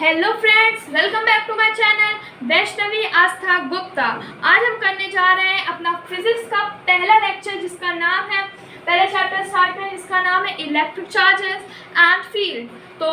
Hello friends, welcome back to my channel Vaishnavi Aastha Gupta. आज हम करने जा रहे हैं अपना फिजिक्स का पहला लेक्चर, जिसका नाम है, पहला चैप्टर स्टार्ट करें, जिसका नाम है इलेक्ट्रिक चार्जेस एंड फील्ड। तो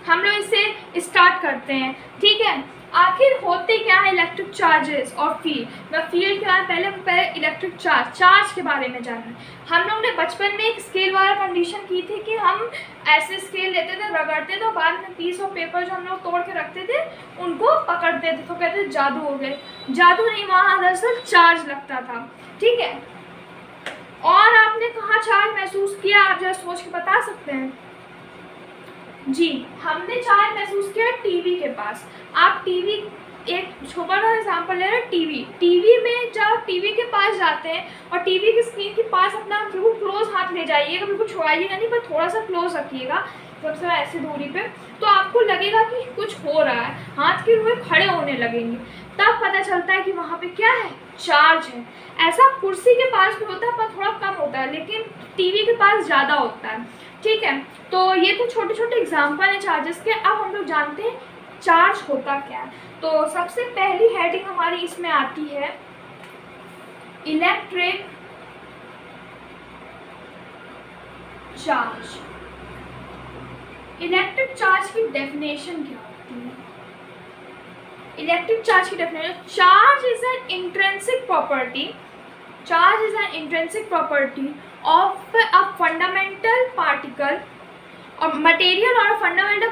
हम लोग इसे स्टार्ट करते हैं, ठीक है। आखिर होते क्या है इलेक्ट्रिक चार्जेस और फील्ड। मैं फील्ड क्या है, पहले इलेक्ट्रिक चार्ज के बारे में जाना है। हम लोग ने बचपन में एक स्केल वाला कंडीशन की थी कि हम ऐसे स्केल लेते थे, रगड़ते थे, बाद में पीस ऑफ पेपर जो हम लोग तोड़ के रखते थे उनको पकड़ते थे, तो कहते थे जादू हो गए। जादू नहीं, वहाँ दरअसल चार्ज लगता था, ठीक है। और आपने कहाँ चार्ज महसूस किया, आप जरा सोच के बता सकते हैं? जी, हमने चार्ज महसूस किया टीवी के पास। आप टीवी, एक छोटा सा एग्जाम्पल ले रहे हैं, टीवी में जब टीवी के पास जाते हैं और टीवी की स्क्रीन के पास अपना बिल्कुल क्लोज हाथ ले जाइएगा, बिल्कुल छुड़ाइएगा नहीं, पर थोड़ा सा क्लोज रखिएगा, सबसे ऐसी दूरी पे, तो आपको लगेगा कि कुछ हो रहा है, हाथ के रुए खड़े होने लगेंगे। तब पता चलता है कि वहाँ पे क्या है, चार्ज है। ऐसा कुर्सी के पास भी होता है पर थोड़ा कम होता है, लेकिन टीवी के पास ज़्यादा होता है, ठीक है। तो ये तो छोटे छोटे एग्जाम्पल हैं चार्जेस के। अब हम लोग जानते हैं चार्ज होता क्या है। तो सबसे पहली हेडिंग हमारी इसमें आती है इलेक्ट्रिक चार्ज। इलेक्ट्रिक चार्ज की डेफिनेशन क्या होती है? इलेक्ट्रिक चार्ज की definition, charge is an intrinsic property, charge is an intrinsic property of a fundamental particle or material or a fundamental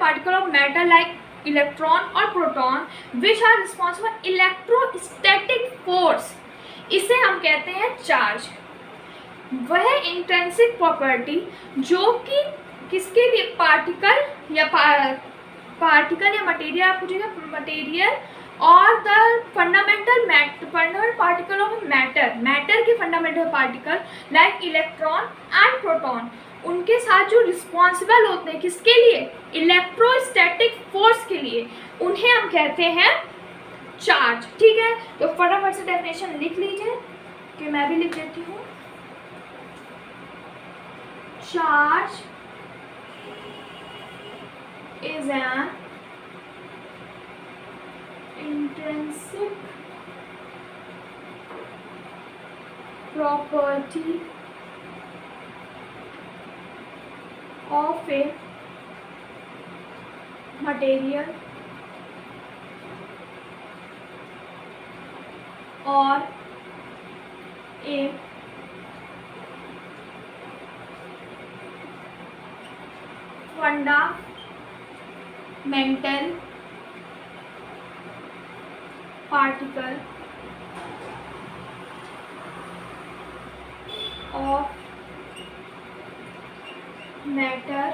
particle of matter like electron or proton which are responsible for electrostatic force। इसे हम कहते हैं charge. वह intrinsic property जो कि किसके लिए, particle या मटेरियल, आप पूछिएगा मटेरियल और the fundamental particle of matter के fundamental particle like electron and proton, उनके साथ जो रिस्पॉन्सिबल होते हैं किसके लिए, इलेक्ट्रोस्टैटिक फोर्स के लिए, उन्हें हम कहते हैं चार्ज, ठीक है। तो फटाफट से डेफिनेशन लिख लीजिए, कि मैं भी लिख देती हूँ। Charge is an intrinsic property of a material or a fundamental particle of matter,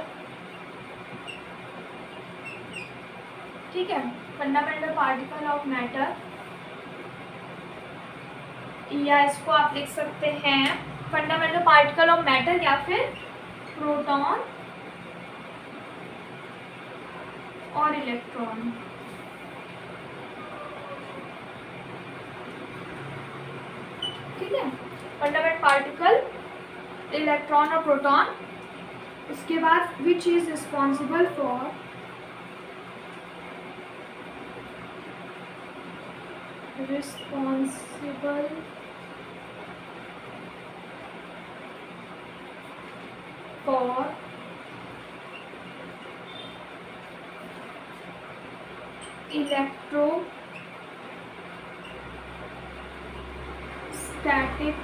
ठीक है, फंडामेंटल पार्टिकल ऑफ मैटर, या इसको आप लिख सकते हैं फंडामेंटल पार्टिकल ऑफ मैटर या फिर प्रोटॉन और इलेक्ट्रॉन, ठीक है। फंडामेंटल पार्टिकल, इलेक्ट्रॉन और प्रोटॉन। उसके बाद which is responsible for electrostatic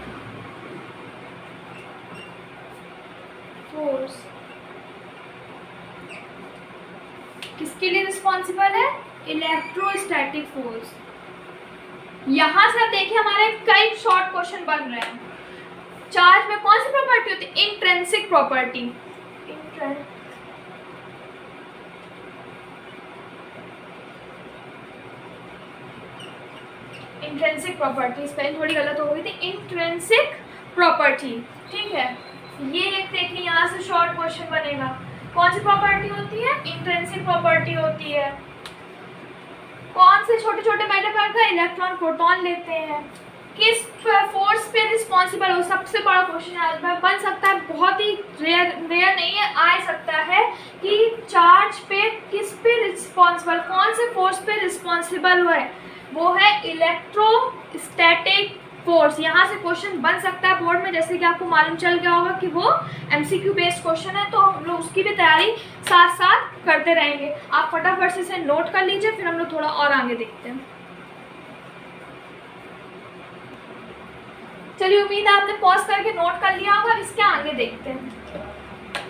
force. किसके लिए रिस्पॉन्सिबल है, इलेक्ट्रोस्टैटिक फोर्स। यहां से आप देखिए हमारे कई शॉर्ट क्वेश्चन बन रहे हैं। चार्ज में कौन सी प्रॉपर्टी होती है, intrinsic property. Intrinsic property, spelling थोड़ी गलत हो गई थी, इंट्रिंसिक प्रॉपर्टी, ठीक है। ये एक देखिए यहाँ से शॉर्ट क्वेश्चन बनेगा, कौन सी प्रॉपर्टी होती है, इंट्रिंसिक प्रॉपर्टी होती है। कौन से छोटे छोटे मैटर पर इलेक्ट्रॉन प्रोटॉन लेते हैं, किस फोर्स पे रिस्पॉन्सिबल हो, सबसे बड़ा क्वेश्चन बन सकता है, बहुत ही रेयर नहीं है, आ सकता है कि चार्ज पे रिस्पॉन्सिबल, कौन से फोर्स पे रिस्पॉन्सिबल है, वो है इलेक्ट्रोस्टैटिक फोर्स। यहाँ से क्वेश्चन बन सकता है बोर्ड में, जैसे कि आपको मालूम चल गया होगा कि वो एमसीक्यू बेस्ड क्वेश्चन है, तो हम लोग उसकी भी तैयारी साथ साथ करते रहेंगे। आप फटाफट से इसे नोट कर लीजिए, फिर हम लोग थोड़ा और आगे देखते हैं। चलिए, उम्मीद है आपने पॉज करके नोट कर लिया होगा। इसके आगे देखते हैं।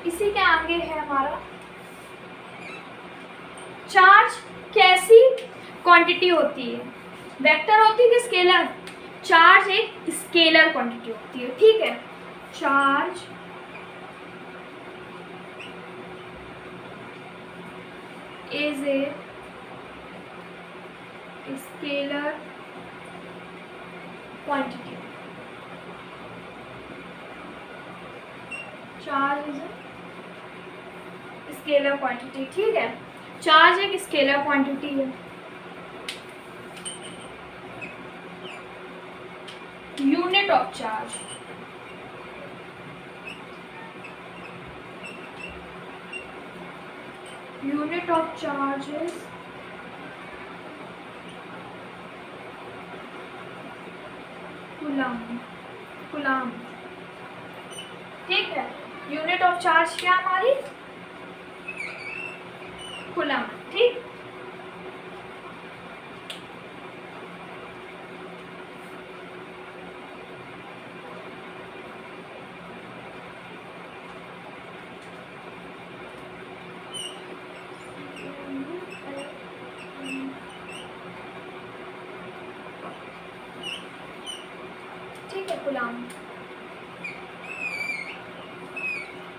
इसी के आगे है हमारा चार्ज कैसी क्वांटिटी होती है, वेक्टर होती है कि स्केलर? चार्ज एक स्केलर क्वांटिटी होती है, ठीक है। Charge is a scalar quantity. Charge is a scalar quantity, ठीक है। चार्ज एक स्केलर क्वांटिटी है। Unit of charge, unit of charge is coulomb, coulomb, ठीक है। यूनिट ऑफ चार्ज क्या हमारी? कूलम, ठीक। ठीक है, कूलम,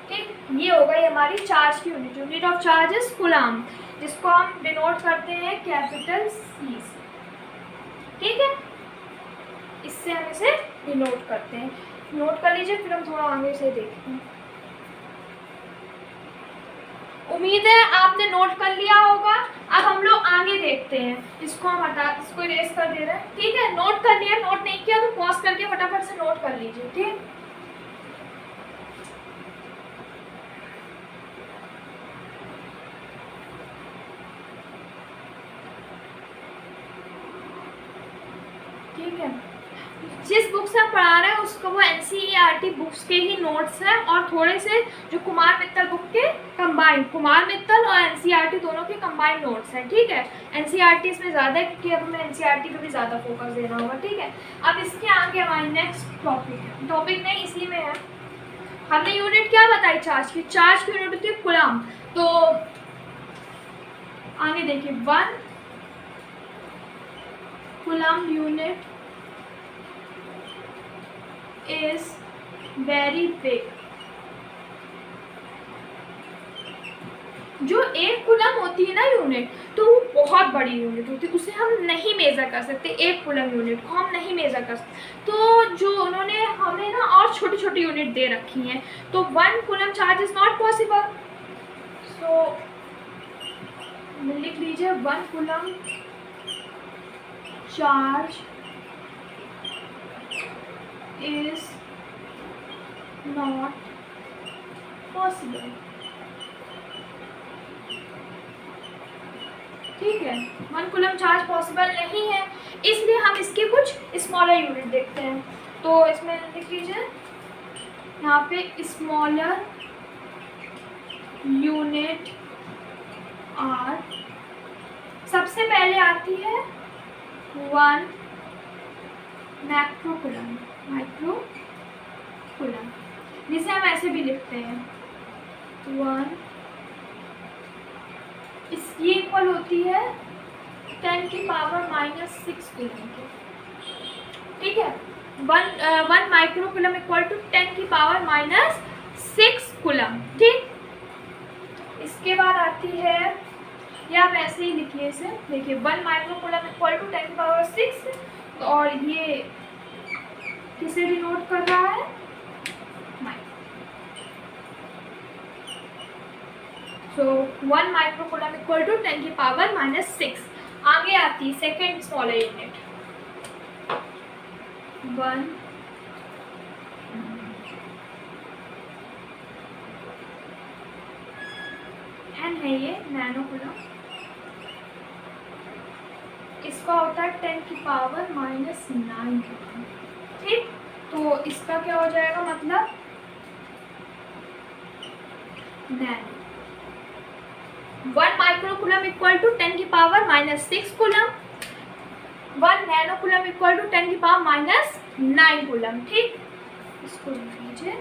ठीक। ये हो गई हमारी चार्ज की unit. Unit of charge is coulomb, जिसको हम डिनोट करते हैं कैपिटल सी से, ठीक है। इससे हम इसे डिनोट करते हैं। नोट कर लीजिए, फिर हम थोड़ा आगे से देखते हैं। उम्मीद है आपने नोट कर लिया होगा। अब हम लोग आगे देखते हैं। इसको हम इसको इरेज कर दे रहे हैं, ठीक है। नोट कर लिया, नोट नहीं किया तो पॉज करके फटाफट से नोट कर लीजिए, ठीक। ठीक है, जिस बुक से हम पढ़ा रहे हैं उसको वो एनसीईआरटी बुक्स के ही नोट्स हैं, और थोड़े से जो कुमार मित्तल बुक के कंबाइंड, कुमार मित्तल और एनसीईआरटी दोनों के कंबाइंड नोट्स हैं, ठीक है। एनसीईआरटी इसमें ज़्यादा है क्योंकि अब हमें एनसीईआरटी पे भी ज़्यादा फोकस देना होगा, ठीक है। अब इसके आगे हमारी नेक्स्ट टॉपिक नहीं, इसी में है। हमने यूनिट क्या बताई चार्ज की? चार्ज की यूनिट होती है कूलम। तो आगे देखिए, 1 coulomb unit is very big। जो एक कूलम होती है ना यूनिट, तो वो बहुत बड़ी यूनिट होती है, उसे हम नहीं मेजर कर सकते। एक कूलम यूनिट को हम नहीं मेजर कर सकते। तो जो उन्होंने हमें ना और छोटी छोटी यूनिट दे रखी हैं, तो 1 coulomb charge is not possible. So लिख लीजिए 1 coulomb charge is not possible, ठीक है। 1 कूलम चार्ज पॉसिबल नहीं है, इसलिए हम इसके कुछ स्मॉलर यूनिट देखते हैं। तो इसमें लिख लीजिए यहाँ पे स्मॉलर यूनिट आर। सबसे पहले आती है 1 माइक्रो कूलम, माइक्रो कूलम, जिसे हम ऐसे भी लिखते हैं 1। इसकी इक्वल होती है 10 की पावर -6 कूलम के, ठीक है। 1 माइक्रो कूलम इक्वल टू 10 की पावर -6 कूलम, ठीक। इसके बाद आती है, या आप ऐसे ही लिखिए इसे, देखिए 1 माइक्रो कूलम इक्वल टू 10 की पावर 6, और ये किसे डिनोट कर रहा है? सो 1 माइक्रो कूलम इक्वल टू 10 की पावर -6। आगे आती है सेकेंड स्मॉलर यूनिट 1 एन है, ये नैनो कूलम, इसका होता है 10⁻⁹ ठीक। तो इसका क्या हो जाएगा, मतलब nano. 1 microcoulomb equal to 10⁻⁻6 coulomb, 1 nano coulomb equal to 10⁻⁹ coulomb, ठीक। इसको लिख लीजिए,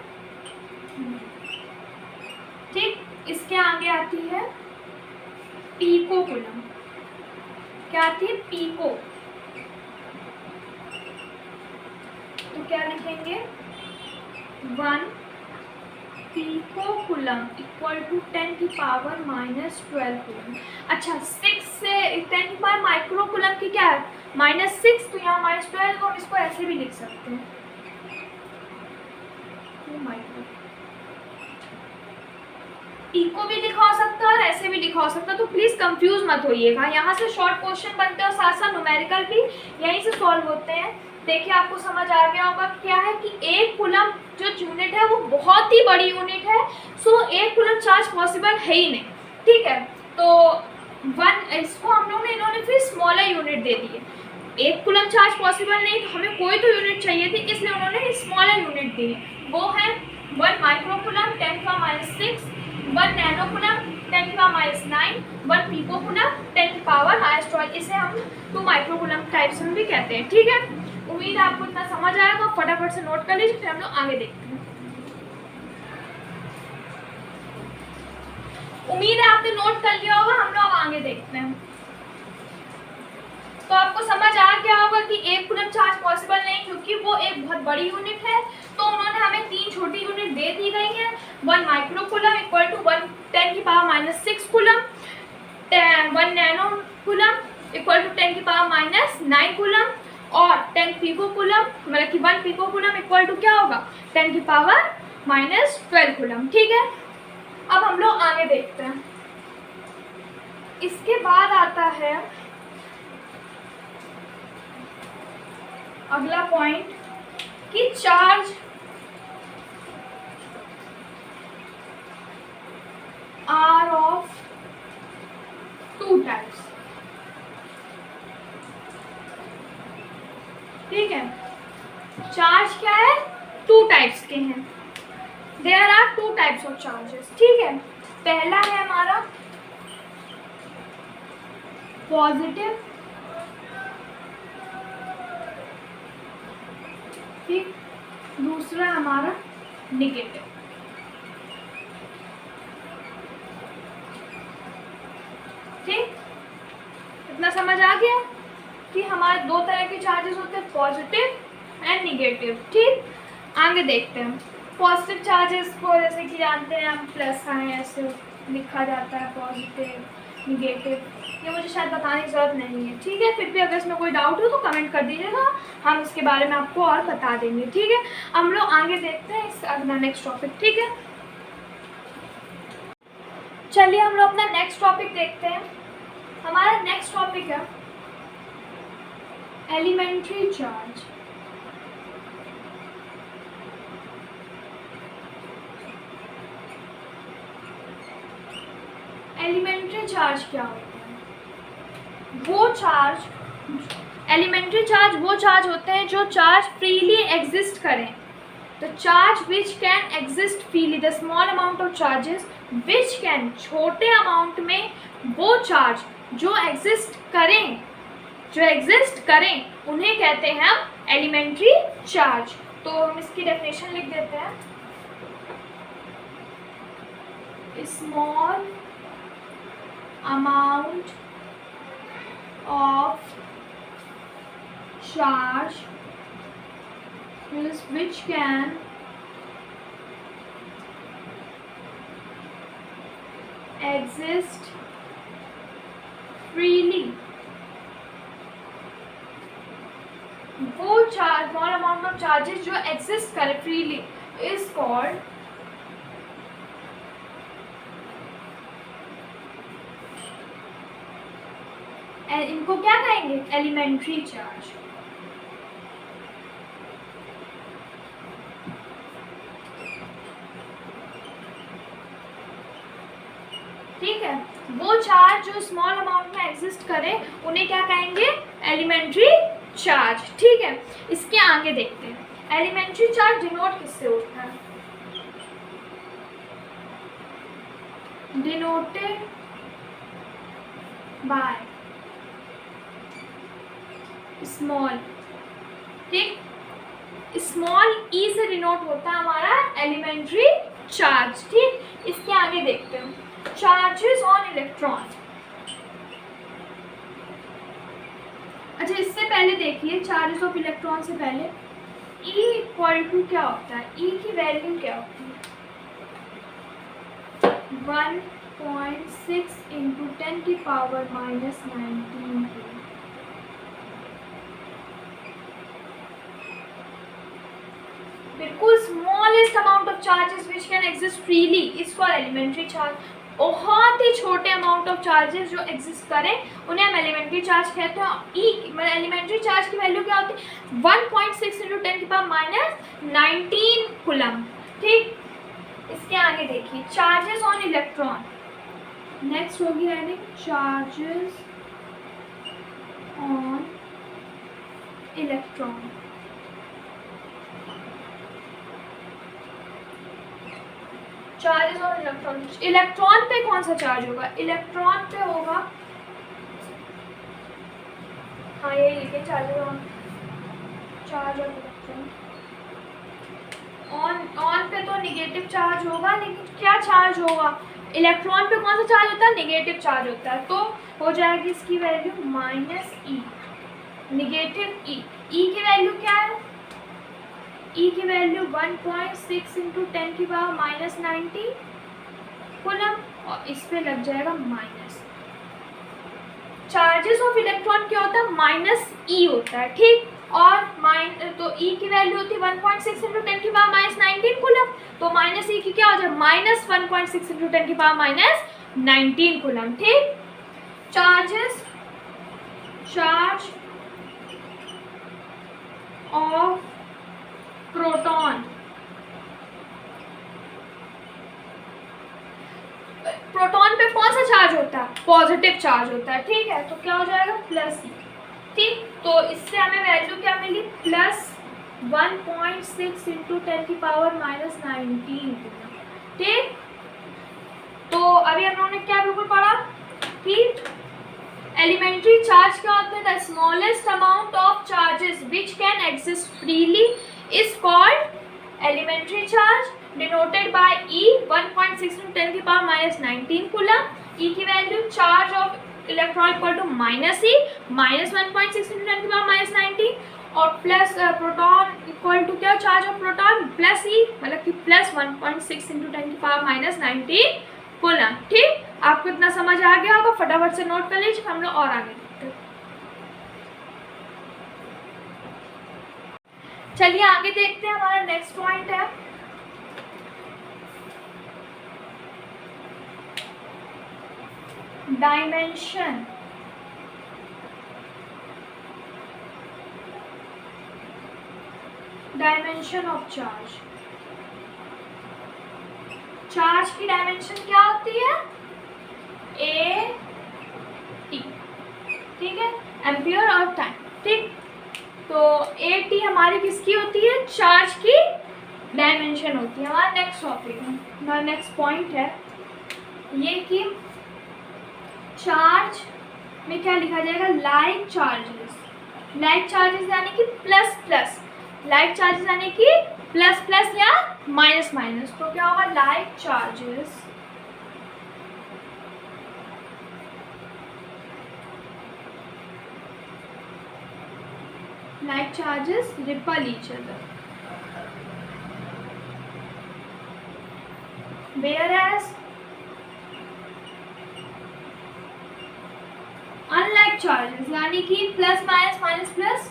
ठीक। इसके आगे आती है पीको कूलम। क्या आती है, पीको। तो क्या लिखेंगे, 1 pico coulomb equal to 10⁻⁻12 coulomb. अच्छा, 6 से 10 माइक्रो कूलम की क्या है, -6, तो यहाँ -12 को हम इसको ऐसे भी लिख सकते हैं, 2 माइक्रो। पीको भी लिखा हो सकता है और ऐसे भी लिखा हो सकता है, तो प्लीज कंफ्यूज मत होइएगा। यहाँ से शॉर्ट क्वेश्चन बनते हैं और साथ साथ न्यूमेरिकल भी यहीं से सॉल्व होते हैं। देखिए, आपको समझ आ गया होगा क्या है कि एक कूलम जो यूनिट है वो बहुत ही बड़ी यूनिट है, सो एक कूलम चार्ज पॉसिबल है ही नहीं, ठीक है। तो 1 इसको हम लोग ने, इन्होंने फिर स्मॉलर यूनिट दे दिए। एक कूलम चार्ज पॉसिबल नहीं, तो हमें कोई तो यूनिट चाहिए थी, इसलिए उन्होंने स्मॉलर यूनिट दी। वो है 1 microcoulomb 10⁻⁶, 1 nano coulomb 10⁻⁹, 1 pico coulomb 10⁻⁻12। इसे हम 2 माइक्रोकूलम टाइप्स में भी कहते हैं, ठीक है। उम्मीद है आपको इतना समझ आएगा, फटाफट से नोट कर लीजिए, फिर हम लोग आगे देखते हैं। उम्मीद है आपने नोट कर लिया होगा, हम लोग आगे देखते हैं। तो आपको समझ आ गया होगा कि एक कूलम चार्ज पॉसिबल नहीं, क्योंकि वो एक बहुत बड़ी यूनिट है। तो उन्होंने हमें 3 छोटी यूनिट दे दी गई है। 1 microcoulomb equal to 10⁻⁻6 coulomb, 1 nano coulomb equal to 10⁻⁹ coulomb, और 10 पीको कूलम, मतलब कि 1 पीको कूलम इक्वल टू क्या होगा, 10⁻⁻12 कूलम, ठीक है। अब हम लोग आगे देखते हैं। इसके बाद आता है अगला पॉइंट कि चार्ज आर ऑफ 2 टाइप्स, ठीक है। चार्ज क्या है, 2 टाइप्स के हैं। There are 2 types of charges, ठीक है। पहला है हमारा पॉजिटिव, ठीक। दूसरा हमारा नेगेटिव, ठीक। इतना समझ आ गया कि हमारे 2 तरह के चार्जेस होते हैं, पॉजिटिव एंड नेगेटिव, ठीक। आगे देखते हैं। पॉजिटिव चार्जेस को जैसे कि जानते हैं हम, प्लस साइन ऐसे लिखा जाता है, पॉजिटिव नेगेटिव, ये मुझे शायद बताने की ज़रूरत नहीं है, ठीक है। फिर भी अगर इसमें कोई डाउट हो तो कमेंट कर दीजिएगा, हम इसके बारे में आपको और बता देंगे, ठीक है। हम लोग आगे देखते हैं इस अगला नेक्स्ट टॉपिक, ठीक है। चलिए हम लोग अपना नेक्स्ट टॉपिक देखते हैं। हमारा नेक्स्ट टॉपिक है एलिमेंट्री चार्ज। एलिमेंट्री चार्ज क्या होता है, वो चार्ज, एलिमेंट्री चार्ज वो चार्ज होते हैं जो चार्ज फ्रीली एग्जिस्ट करें। The charge which can exist freely, the small amount of charges which can, छोटे अमाउंट में वो चार्ज जो एग्जिस्ट करें, उन्हें कहते हैं हम एलिमेंट्री चार्ज। तो हम इसकी डेफिनेशन लिख देते हैं, small amount of charge which can exist freely, वो charge, small amount of charges जो एग्जिस्ट करे फ्रीली इज कॉल्ड इनको क्या कहेंगे, एलिमेंट्री चार्ज। ठीक है, वो चार्ज जो स्मॉल अमाउंट में एग्जिस्ट करे उन्हें क्या कहेंगे, एलिमेंट्री चार्ज। ठीक है, इसके आगे देखते हैं एलिमेंट्री चार्ज डिनोट किससे होता है, डिनोटेड बाय स्मॉल, ठीक, स्मॉल ई से डिनोट होता है हमारा एलिमेंट्री चार्ज। ठीक, इसके आगे देखते हैं चार्जेस ऑन इलेक्ट्रॉन। अच्छा, इससे पहले देखिए चार्जेस ऑफ इलेक्ट्रॉन से पहले E इक्वल टू क्या होता है, E की वैल्यू क्या होती है, 1.6 इंटू 10 की पावर -19। बिल्कुल smallest amount of charges which can exist freely is called elementary charge. बहुत ही छोटे अमाउंट ऑफ चार्जेस जो एग्जिस्ट करें उन्हें हम एलिमेंट्री चार्ज कहते हैं। ई मतलब एलिमेंट्री चार्ज की वैल्यू क्या होती है, 1.6 इंटू 10 की पावर -19 कूलम। ठीक, इसके आगे देखिए चार्जेस ऑन इलेक्ट्रॉन, नेक्स्ट होगी heading charges on electron. Charges on electron, electron पे कौन सा चार्ज होगा, इलेक्ट्रॉन पे होगा, हाँ ये लिखिए charges on, charge on electron. On पे तो निगेटिव चार्ज होगा, लेकिन क्या चार्ज होगा, इलेक्ट्रॉन पे कौन सा चार्ज होता है, निगेटिव चार्ज होता है, तो हो जाएगी इसकी value -E, negative E। E की वैल्यू क्या है, E की वैल्यू 1.6 इंटू 10 की पावर -19 कूलम, और इस पे लग जाएगा माइनस। चार्जेस ऑफ इलेक्ट्रॉन क्या होता है, -E होता है। ठीक, और तो E की वैल्यू होती है 1.6 इंटू 10 की पावर -19 कूलम, तो -E की क्या हो जाए, -1.6 इंटू 10 की पावर -19 कूलम। ठीक, charges, charge of proton, proton पे कौन सा चार्ज होता है, पॉजिटिव चार्ज होता है। ठीक है, तो क्या हो जाएगा +E। ठीक, तो इससे हमें वैल्यू क्या मिली, +1.6 इंटू 10 की पावर -19। ठीक, तो अभी हम लोगों ने क्या बिल्कुल पढ़ा कि एलिमेंट्री चार्ज क्या होता है, the smallest amount of charges which can exist freely is called elementary charge, denoted by E, 1.6 into 10 की पावर -19 कूलम। E की value charge of electron equal to -E, -1.6 into 10 की पावर -19, और plus proton equal to क्या, charge of proton +E, मतलब कि +1.6 into 10 की power -19 coulomb. ठीक, आपको इतना समझ आ गया होगा, फटाफट से नोट कर लीजिए, हम लोग और आगे। चलिए आगे देखते हैं, हमारा नेक्स्ट पॉइंट है dimension. Dimension of charge, charge की डायमेंशन क्या होती है, AT। ठीक है, एम्पियर और टाइम। ठीक, तो AT हमारी किसकी होती है, चार्ज की डायमेंशन होती है। हमारा नेक्स्ट टॉपिक है, हमारा नेक्स्ट पॉइंट है ये कि चार्ज में क्या लिखा जाएगा, लाइक चार्जेस। लाइक चार्जेस यानी कि प्लस प्लस, लाइक चार्जेस यानी कि प्लस प्लस या माइनस माइनस, तो क्या होगा, like charges like charges repel each other, whereas unlike charges यानी कि plus minus minus plus,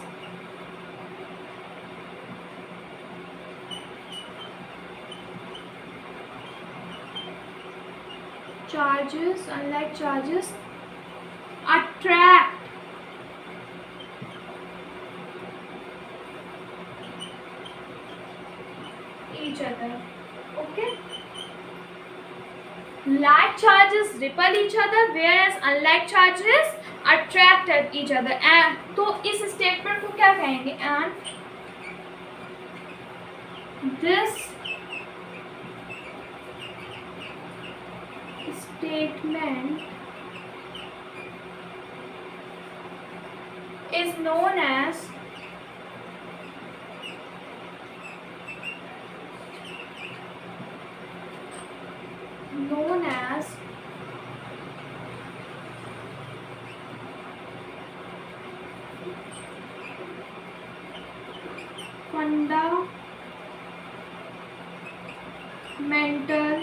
charges unlike charges attract each other. Okay, like like charges repel each other whereas unlike charges attract each other. And तो इस statement को क्या कहेंगे? and this statement is known as fundamental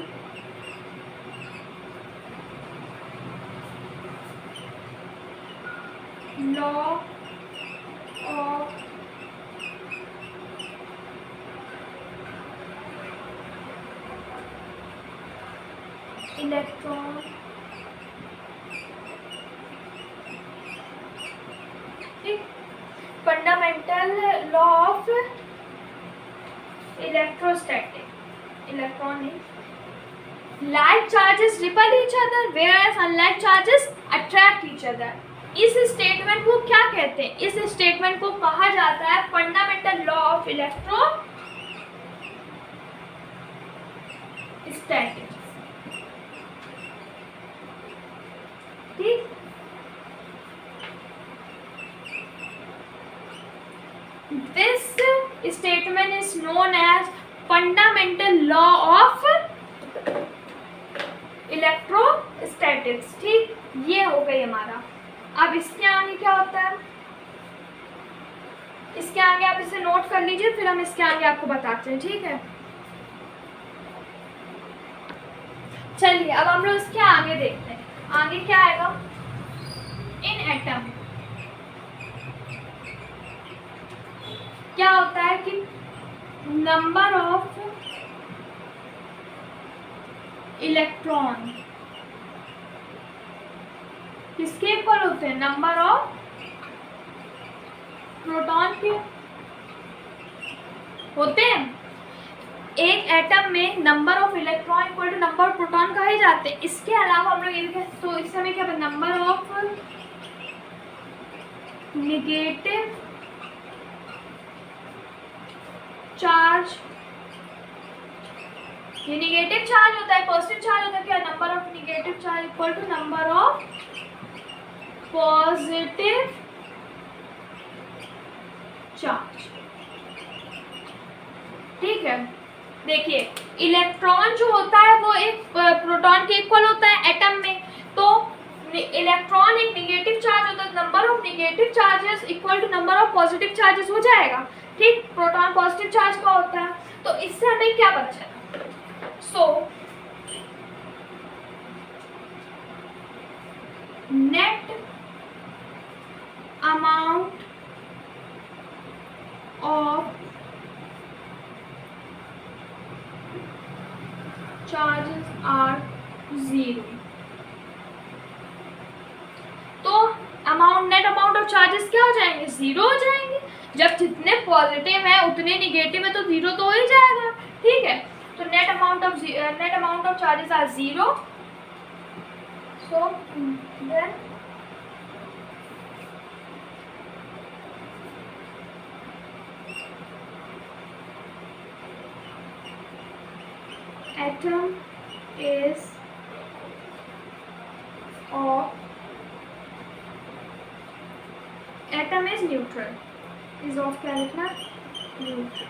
law of electron fundamental law of electronic like charges repel each other whereas unlike charges attract each other. इस statement को क्या कहते हैं? इस स्टेटमेंट को कहा जाता है फंडामेंटल लॉ ऑफ इलेक्ट्रोस्टैटिक्स. ठीक, this statement is known as fundamental law of electrostatics. ठीक, ये हो गई हमारा. अब इसके आगे क्या होता है? इसके आगे आप इसे नोट कर लीजिए, फिर हम इसके आगे आपको बताते हैं. ठीक है, चलिए अब हम लोग इसके आगे देखते हैं. आगे क्या आएगा? इन एटम क्या होता है कि नंबर ऑफ इलेक्ट्रॉन किसके इक्वल होते हैं? नंबर ऑफ प्रोटॉन के होते हैं. एक एटम में number of electron equal to number of proton कहे जाते हैं. इसके अलावा हम लोग ये भी, तो इस समय क्या नंबर ऑफ निगेटिव चार्ज, ये निगेटिव चार्ज होता है, पॉजिटिव चार्ज होता है. क्या? Number of negative charge equal to number of positive charge. ठीक है, देखिए इलेक्ट्रॉन जो होता है वो एक प्रोटॉन के इक्वल होता है एटम में. तो इलेक्ट्रॉन एक निगेटिव चार्ज होता है, number of negative charges equal to number of positive charges हो जाएगा. ठीक, प्रोटॉन पॉजिटिव चार्ज का होता है. तो इससे हमें क्या पता चला? Net amount of charges are 0. तो नेट अमाउंट ऑफ चार्जेस क्या हो जाएंगे? 0 हो जाएंगे. जब जितने पॉजिटिव है उतने निगेटिव है तो 0 तो हो ही जाएगा. ठीक है, तो net amount of charges are 0. So then atom is neutral. is of क्या लिखना? न्यूट्रल.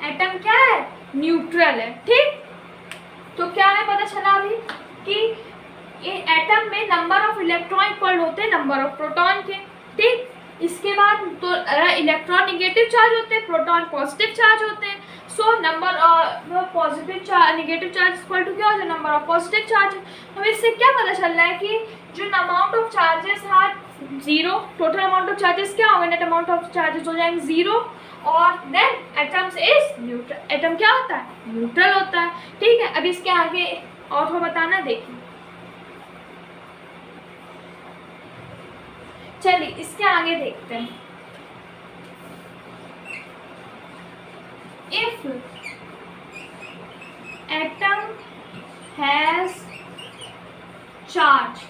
एटम क्या है? न्यूट्रल है. ठीक, तो क्या हमें पता चला अभी कि ये एटम में नंबर ऑफ इलेक्ट्रॉन इक्वल होते हैं नंबर ऑफ प्रोटॉन के. ठीक, इसके बाद तो इलेक्ट्रॉन निगेटिव चार्ज होते हैं, प्रोटॉन पॉजिटिव चार्ज होते हैं. So number positive charge negative charge equal to क्या हो जाए? Number of positive charge. हमें इससे क्या पता चल रहा है कि जो अमाउंट ऑफ चार्जेस है 0, टोटल अमाउंट ऑफ चार्जेस क्या होंगे? नेट अमाउंट ऑफ चार्जेस हो जाएंगे 0. और then atoms is neutral. Atom क्या होता है? न्यूट्रल होता है. ठीक है, अब इसके आगे और बताना. देखिए चलिए इसके आगे देखते हैं. If atom has charge.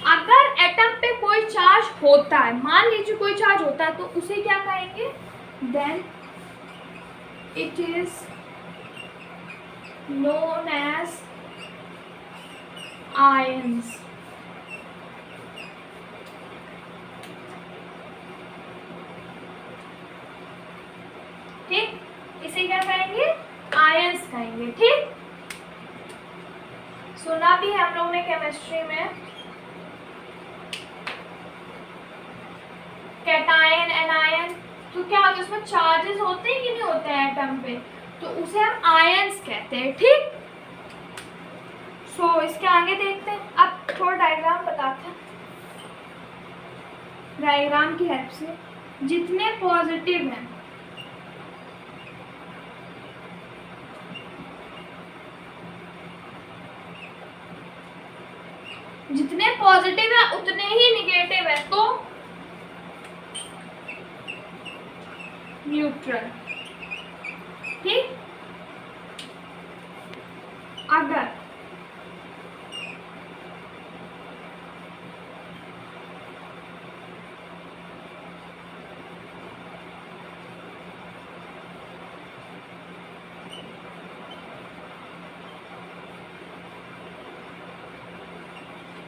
अगर एटम पे कोई चार्ज होता है, मान लीजिए कोई चार्ज होता है, तो उसे क्या कहेंगे? Then it is known as ions. ठीक, इसे क्या कहेंगे? आयंस कहेंगे। ठीक, सुना भी है हम लोगों ने केमिस्ट्री में, कैटायन एनायन। तो क्या होता है, उसमें चार्जेस होते हैं कि नहीं होते हैं एटम पे, तो उसे हम आयंस कहते हैं। ठीक, सो इसके आगे देखते हैं। अब थोड़ा डायग्राम बताते हैं। डायग्राम की हेल्प से जितने पॉजिटिव हैं, जितने पॉजिटिव है उतने ही निगेटिव है, तो न्यूट्रल। ठीक, अगर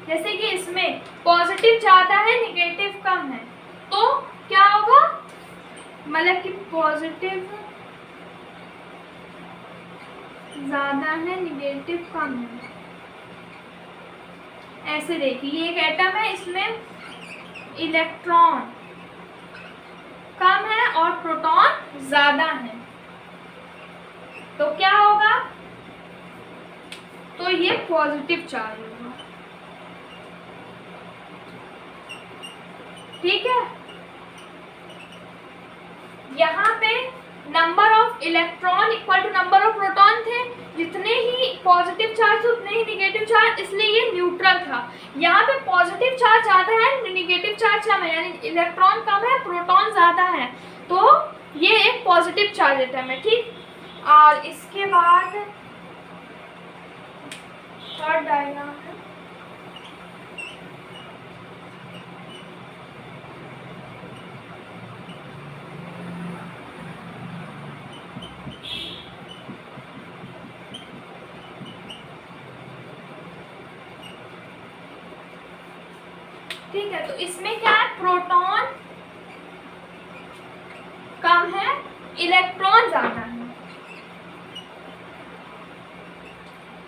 जैसे कि इसमें पॉजिटिव ज्यादा है, निगेटिव कम है, तो क्या होगा? मतलब कि पॉजिटिव ज्यादा है, निगेटिव कम है। ऐसे देखिए, ये एक एटम है, इसमें इलेक्ट्रॉन कम है और प्रोटॉन ज्यादा है, तो क्या होगा? तो ये पॉजिटिव चार्ज होगा। ठीक है, यहाँ पे number of electron equal to number of proton थे, जितने ही पॉजिटिव चार्ज उतने ही निगेटिव चार्ज, इसलिए ये न्यूट्रल था। यहाँ पे पॉजिटिव चार्ज ज़्यादा है, निगेटिव चार्ज कम है, यानी इलेक्ट्रॉन कम है, प्रोटॉन ज़्यादा है, तो ये एक पॉजिटिव चार्ज एटम है। ठीक, और इसके बाद थर्ड डायग्राम है। ठीक है, तो इसमें क्या है? प्रोटॉन कम है, इलेक्ट्रॉन ज्यादा है,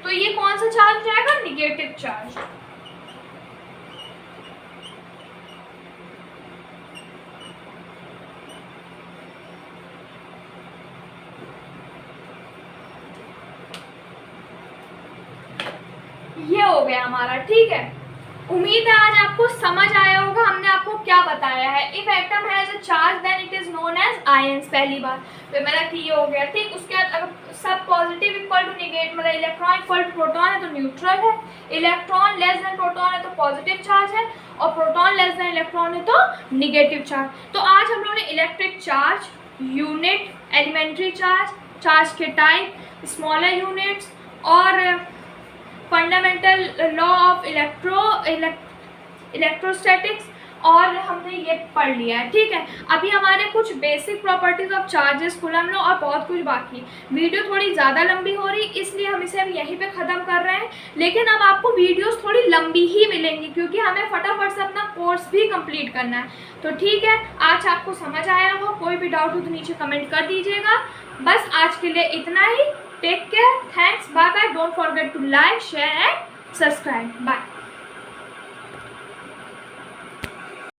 तो ये कौन सा चार्ज जाएगा? Negative charge. ये हो गया हमारा। ठीक है, उम्मीद है आज आपको समझ आया होगा हमने आपको क्या बताया है। If atom has a charge then it is known as ions. पहली बार तो मेरा ये हो गया। ठीक, उसके बाद अगर सब पॉजिटिव इक्वल टू निगेटिव, मतलब इलेक्ट्रॉन इक्वल टू प्रोटॉन है तो न्यूट्रल है, इलेक्ट्रॉन लेस देन प्रोटॉन है तो पॉजिटिव चार्ज है, और प्रोटॉन लेस देन इलेक्ट्रॉन है तो निगेटिव चार्ज। तो आज हम लोगों ने electric charge, unit, elementary charge, charge के टाइप, स्मॉलर यूनिट्स और फंडामेंटल लॉ ऑफ इलेक्ट्रोस्टैटिक्स और हमने ये पढ़ लिया है। ठीक है, अभी हमारे कुछ basic properties of charges, coulomb law और बहुत कुछ बाकी। वीडियो थोड़ी ज़्यादा लंबी हो रही, इसलिए हम इसे अब यहीं पे ख़त्म कर रहे हैं, लेकिन अब आपको वीडियोस थोड़ी लंबी ही मिलेंगी क्योंकि हमें फटाफट से अपना कोर्स भी कंप्लीट करना है। तो ठीक है, आज आपको समझ आया हो, कोई भी डाउट हो तो नीचे कमेंट कर दीजिएगा। बस आज के लिए इतना ही। Take care, thanks, bye bye, don't forget to like, share and subscribe. Bye.